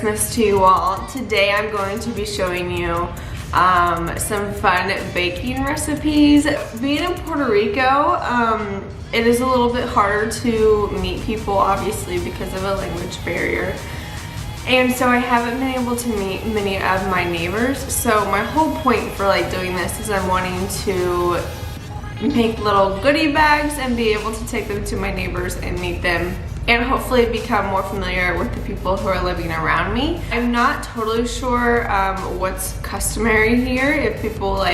Christmas to you all. Today I'm going to be showing you some fun baking recipes. Being in Puerto Rico, it is a little bit harder to meet people, obviously, because of a language barrier. And so I haven't been able to meet many of my neighbors. So my whole point for doing this is I'm wanting to make little goodie bags and be able to take them to my neighbors and meet them, and hopefully become more familiar with the people who are living around me. I'm not totally sure what's customary here, if people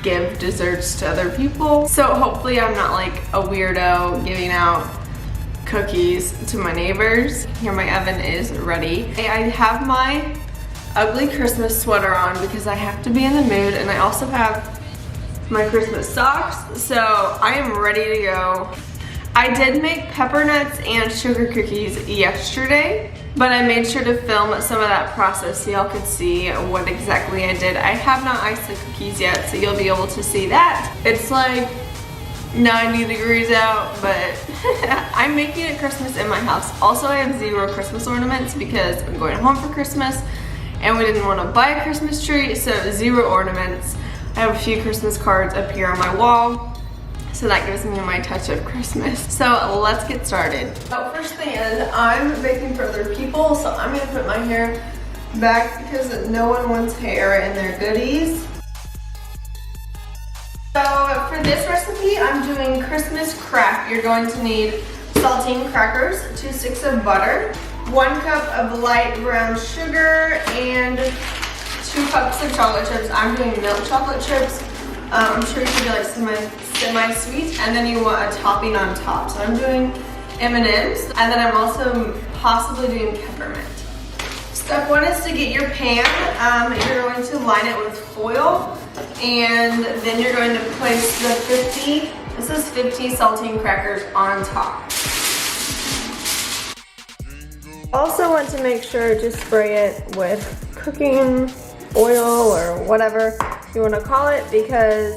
give desserts to other people. So hopefully I'm not a weirdo giving out cookies to my neighbors. Here, my oven is ready. I have my ugly Christmas sweater on because I have to be in the mood, and I also have my Christmas socks, so I am ready to go. I did make pepper nuts and sugar cookies yesterday, but I made sure to film some of that process so y'all could see what exactly I did. I have not iced the cookies yet, so you'll be able to see that. It's 90 degrees out, but I'm making it Christmas in my house. Also, I have 0 Christmas ornaments because I'm going home for Christmas and we didn't want to buy a Christmas tree, so 0 ornaments. I have a few Christmas cards up here on my wall, so that gives me my touch of Christmas. So let's get started. So first thing is, I'm baking for other people, so I'm gonna put my hair back because no one wants hair in their goodies. So for this recipe, I'm doing Christmas crack. You're going to need saltine crackers, 2 sticks of butter, 1 cup of light brown sugar, and 2 cups of chocolate chips. I'm doing milk chocolate chips. I'm sure you should do semi-sweet, and then you want a topping on top. So I'm doing M&Ms, and then I'm also possibly doing peppermint. Step 1 is to get your pan. You're going to line it with foil, and then you're going to place the 50 saltine crackers on top. Also want to make sure to spray it with cooking oil or whatever you want to call it, because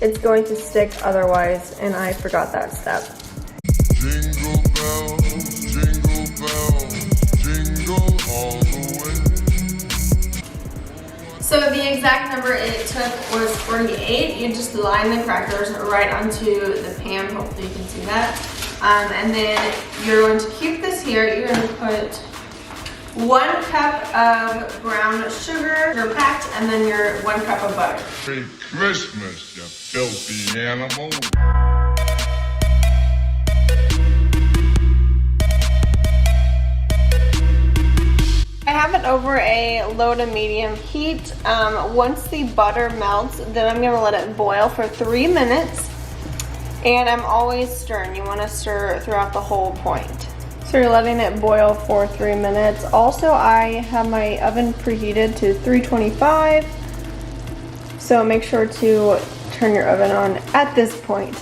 it's going to stick otherwise, and I forgot that step. Jingle bells, jingle all the way. So the exact number it took was 48. You just line the crackers right onto the pan. Hopefully you can see that. And then you're going to keep this here. You're going to put 1 cup of brown sugar, you're packed, and then your 1 cup of butter. Merry Christmas, you filthy animal. I have it over a low to medium heat. Once the butter melts, then I'm gonna let it boil for 3 minutes. And I'm always stirring. You wanna stir throughout the whole point. So you're letting it boil for 3 minutes. Also, I have my oven preheated to 325. So make sure to turn your oven on at this point.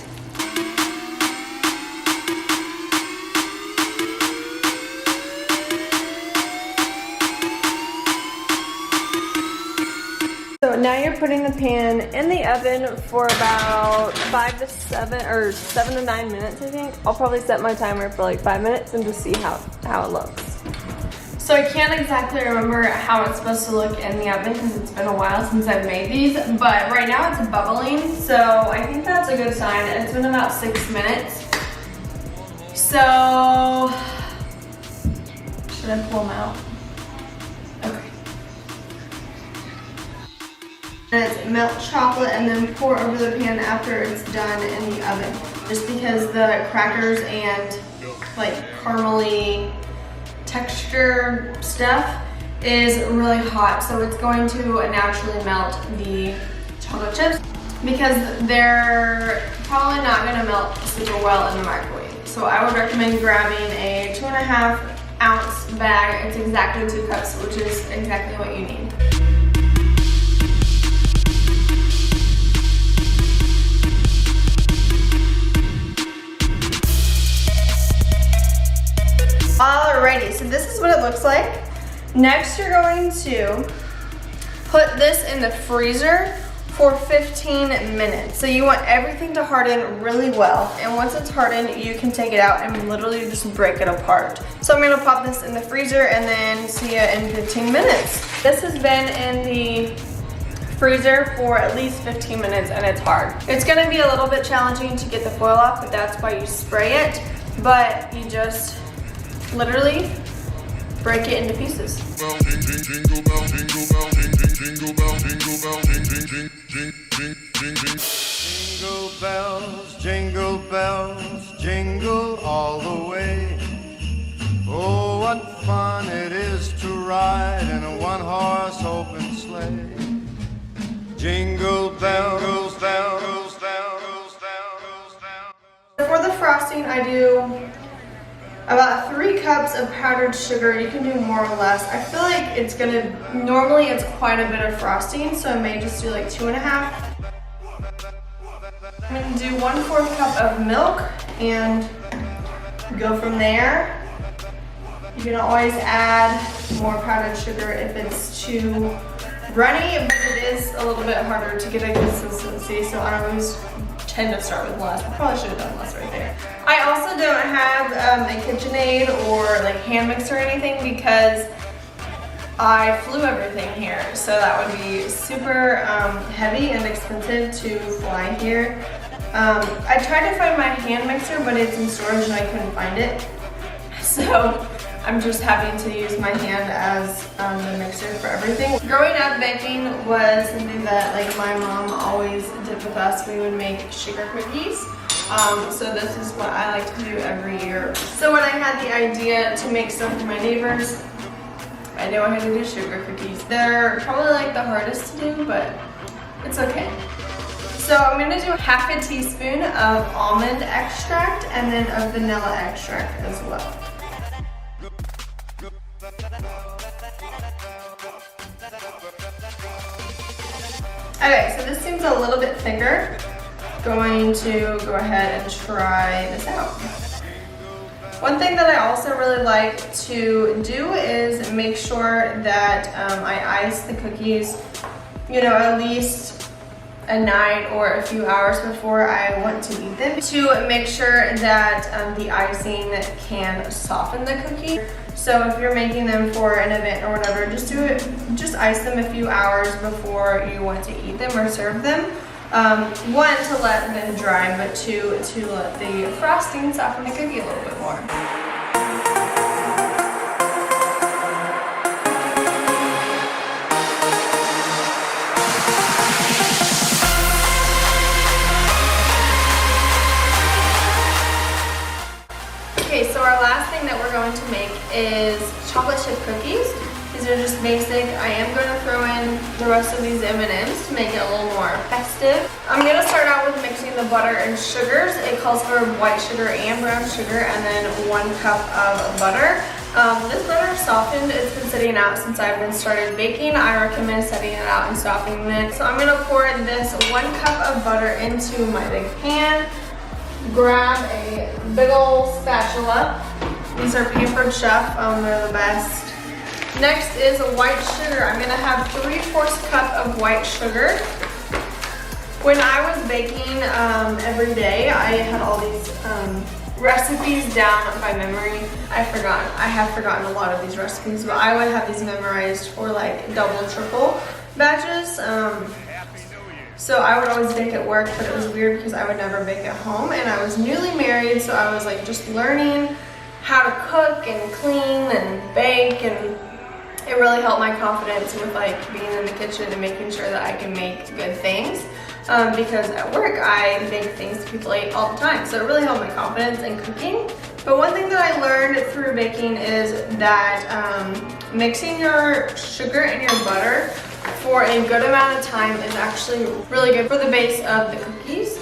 So now you're putting the pan in the oven for about 7 to 9 minutes, I think. I'll probably set my timer for 5 minutes and just see how it looks. So I can't exactly remember how it's supposed to look in the oven because it's been a while since I've made these, but right now it's bubbling, so I think that's a good sign. It's been about 6 minutes. So, should I pull them out? Okay. And it's melt chocolate and then pour over the pan after it's done in the oven. Just because the crackers and caramely texture stuff is really hot, so it's going to naturally melt the chocolate chips because they're probably not going to melt super well in the microwave. So I would recommend grabbing a 2.5 ounce bag. It's exactly 2 cups, which is exactly what you need. Alrighty, so this is what it looks like. Next, you're going to put this in the freezer for 15 minutes. So you want everything to harden really well. And once it's hardened, you can take it out and literally just break it apart. So I'm gonna pop this in the freezer and then see you in 15 minutes. This has been in the freezer for at least 15 minutes and it's hard. It's gonna be a little bit challenging to get the foil off, but that's why you spray it. But you just literally break it into pieces. Jingle bells, jingle bells, jingle all the way. Oh, what fun it is to ride in a one-horse open sleigh. Jingle bells, bells, bells, bells, bells. For the frosting, I do about 3 cups of powdered sugar. You can do more or less. I feel like it's gonna, normally it's quite a bit of frosting, so I may just do like 2.5. I'm gonna do 1/4 cup of milk and go from there. You can always add more powdered sugar if it's too runny, but it is a little bit harder to get a consistency, so I always tend to start with less. I probably should have done less right there. I also don't have a KitchenAid or like hand mixer or anything because I flew everything here, so that would be super heavy and expensive to fly here. I tried to find my hand mixer, but it's in storage and I couldn't find it. So I'm just having to use my hand as the mixer for everything. Growing up, baking was something that like my mom always did with us. We would make sugar cookies. So this is what I like to do every year. So when I had the idea to make some for my neighbors, I knew I had to do sugar cookies. They're probably like the hardest to do, but it's okay. So I'm gonna do 1/2 teaspoon of almond extract and then of vanilla extract as well. Okay, so this seems a little bit thicker. Going to go ahead and try this out. One thing that I also really like to do is make sure that I ice the cookies, you know, at least a night or a few hours before I want to eat them to make sure that the icing can soften the cookie. So if you're making them for an event or whatever, just ice them a few hours before you want to eat them or serve them. One, to let them dry, but two, to let the frosting soften the cookie a little bit more. Okay, so our last thing that we're going to make is chocolate chip cookies. These are just basic. I am going to throw in the rest of these M&Ms to make it a little more festive. I'm going to start out with mixing the butter and sugars. It calls for white sugar and brown sugar and then 1 cup of butter. This butter is softened. It's been sitting out since I've been started baking. I recommend setting it out and softening it. So I'm going to pour this 1 cup of butter into my big pan. Grab a big old spatula. These are Pampered Chef. They're the best. Next is white sugar. I'm gonna have 3/4 cup of white sugar. When I was baking every day, I had all these recipes down by memory. I have forgotten a lot of these recipes, but I would have these memorized for like double, triple batches. So I would always bake at work, but it was weird because I would never bake at home, and I was newly married, so I was like just learning how to cook and clean and bake, and it really helped my confidence with like being in the kitchen and making sure that I can make good things. Because at work I make things people eat all the time, so it really helped my confidence in cooking. But one thing that I learned through baking is that mixing your sugar and your butter for a good amount of time is actually really good for the base of the cookies.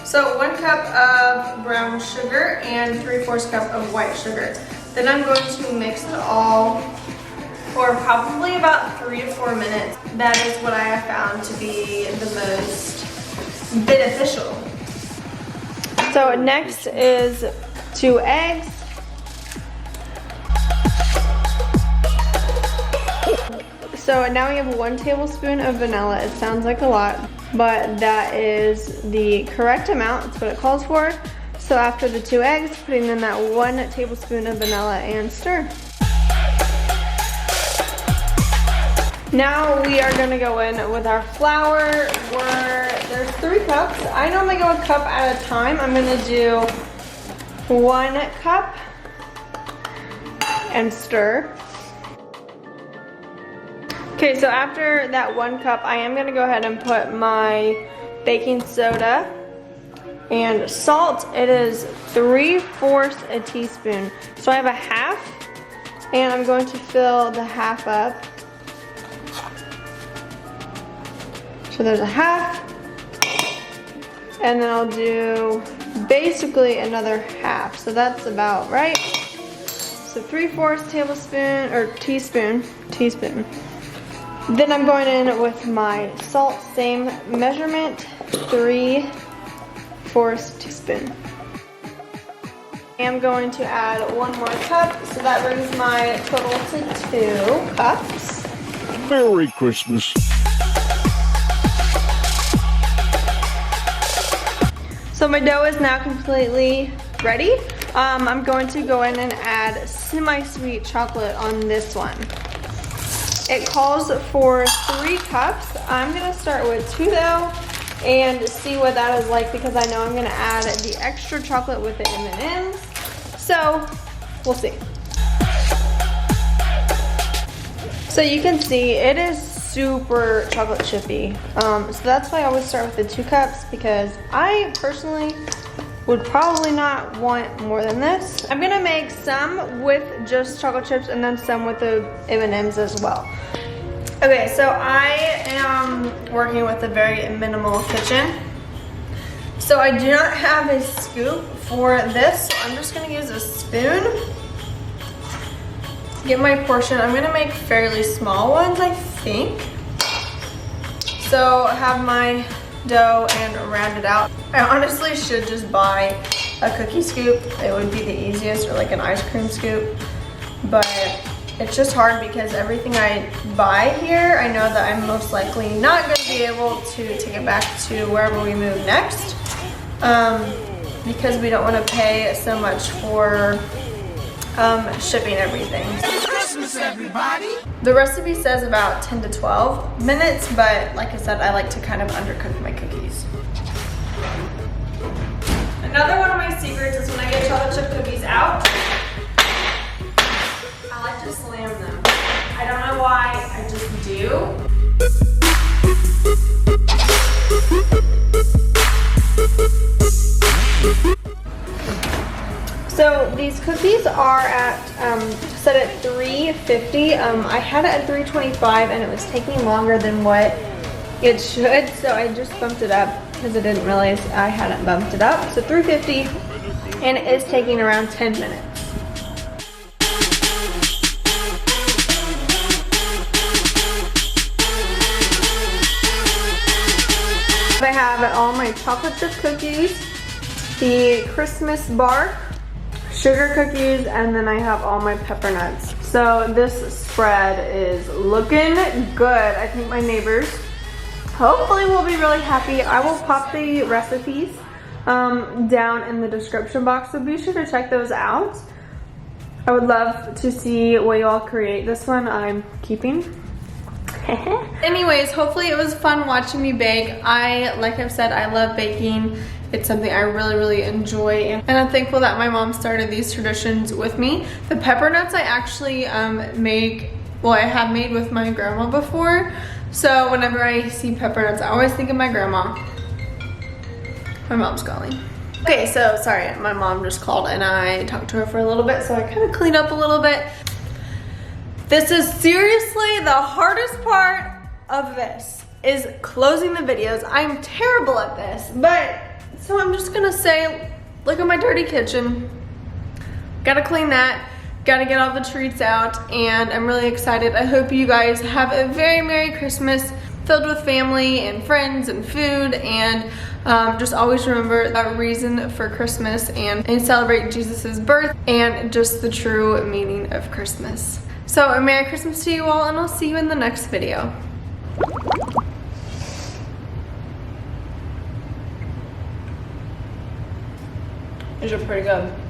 So 1 cup of brown sugar and 3/4 cup of white sugar. Then I'm going to mix it all for probably about 3 to 4 minutes. That is what I have found to be the most beneficial. So next is 2 eggs. So now we have 1 tablespoon of vanilla. It sounds like a lot, but that is the correct amount. That's what it calls for. So after the 2 eggs, putting in that 1 tablespoon of vanilla and stir. Now we are gonna go in with our flour. There's 3 cups. I normally go a cup at a time. I'm gonna do 1 cup and stir. Okay, so after that 1 cup, I am gonna go ahead and put my baking soda and salt. It is 3/4 a teaspoon. So I have a half, and I'm going to fill the half up. So there's a half, and then I'll do basically another half. So that's about right. So 3/4 tablespoon, or teaspoon. Then I'm going in with my salt, same measurement, 3/4 teaspoon. I'm going to add 1 more cup, so that brings my total to 2 cups. Merry Christmas. So my dough is now completely ready. I'm going to go in and add semi-sweet chocolate on this one. It calls for 3 cups. I'm gonna start with 2 though and see what that is like, because I know I'm gonna add the extra chocolate with the M&Ms. So we'll see. So you can see it is super chocolate chippy. So that's why I always start with the 2 cups, because I personally would probably not want more than this. I'm gonna make some with just chocolate chips and then some with the M&Ms as well. Okay, so I am working with a very minimal kitchen. So I do not have a scoop for this, so I'm just gonna use a spoon to get my portion. I'm gonna make fairly small ones, I think. So I have my dough and round it out. I honestly should just buy a cookie scoop. It would be the easiest, or like an ice cream scoop. But it's just hard because everything I buy here, I know that I'm most likely not going to be able to take it back to wherever we move next. Because we don't want to pay so much for shipping everything. Christmas, everybody! The recipe says about 10 to 12 minutes, but like I said, I like to kind of undercook my cookies. Another one of my secrets is when I get chocolate chip cookies out, I like to slam them. I don't know why, I just do. So these cookies are at set at 350. I had it at 325 and it was taking longer than what it should, so I just bumped it up because I didn't realize I hadn't bumped it up. So 350, and it is taking around 10 minutes. I have all my chocolate chip cookies, the Christmas bar, sugar cookies, and then I have all my pepper nuts. So this spread is looking good. I think my neighbors hopefully will be really happy. I will pop the recipes down in the description box, so be sure to check those out. I would love to see what you all create. This one I'm keeping. Anyways, hopefully it was fun watching me bake. Like I've said, I love baking. It's something I really enjoy, and I'm thankful that my mom started these traditions with me. The pepper nuts I actually I have made with my grandma before. So whenever I see pepper nuts, I always think of my grandma. My mom's calling. Okay, so sorry, my mom just called and I talked to her for a little bit, so I kind of cleaned up a little bit. This is seriously the hardest part of this, is closing the videos. I'm terrible at this, but so I'm just gonna say, look at my dirty kitchen. Gotta clean that, gotta get all the treats out, and I'm really excited. I hope you guys have a very Merry Christmas filled with family and friends and food, and just always remember that reason for Christmas and celebrate Jesus's birth and just the true meaning of Christmas. So a Merry Christmas to you all, and I'll see you in the next video. These are pretty good.